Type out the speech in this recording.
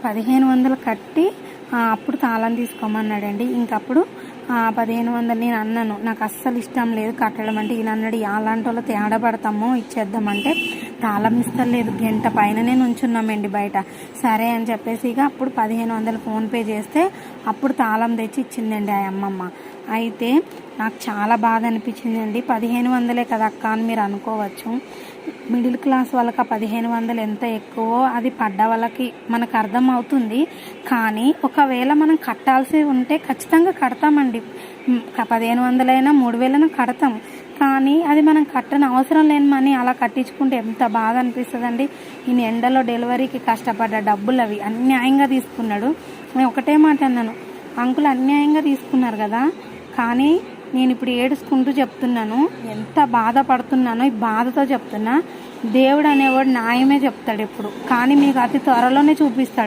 1500 కట్టి అప్పుడు తాళం తీసుకోమన్నాడండి. ఇంకప్పుడు 1500 నేను అన్నాను, నాకు అస్సలు ఇష్టం లేదు కట్టడం అంటే. ఈయన అన్నాడు, అలాంటి వాళ్ళు తేడా పడతామో ఇచ్చేద్దామంటే తాళం ఇస్తలేదు. గంట పైననే నుంచున్నామండి బయట. సరే అని చెప్పేసి ఇక అప్పుడు 1500 ఫోన్పే చేస్తే అప్పుడు తాళం తెచ్చి ఇచ్చిందండి ఆ అమ్మమ్మ. అయితే నాకు చాలా బాధ అనిపించిందండి. 1500 కదా అక్క అని మీరు అనుకోవచ్చు. మిడిల్ క్లాస్ వాళ్ళకి ఆ 1500 ఎంత ఎక్కువో అది పడ్డ వాళ్ళకి మనకు అర్థం అవుతుంది. కానీ ఒకవేళ మనం కట్టాల్సి ఉంటే ఖచ్చితంగా కడతామండి. 1500 అయినా 3000 కడతాం. కానీ అది మనం కట్టని అవసరం లేని మనీ అలా కట్టించుకుంటే ఎంత బాధ అనిపిస్తుందండి. ఈయన ఎండలో డెలివరీకి కష్టపడ్డ డబ్బులు అవి అన్యాయంగా తీసుకున్నాడు. నేను ఒకటే మాట అన్నాను, అంకుల్ అన్యాయంగా తీసుకున్నారు కదా, కానీ నేను ఇప్పుడు ఏడుచుకుంటూ చెప్తున్నాను, ఎంత బాధపడుతున్నానో ఈ బాధతో చెప్తున్నా. దేవుడు అనేవాడు న్యాయమే చెప్తాడు ఎప్పుడు, కానీ మీకు అతి త్వరలోనే చూపిస్తాడు.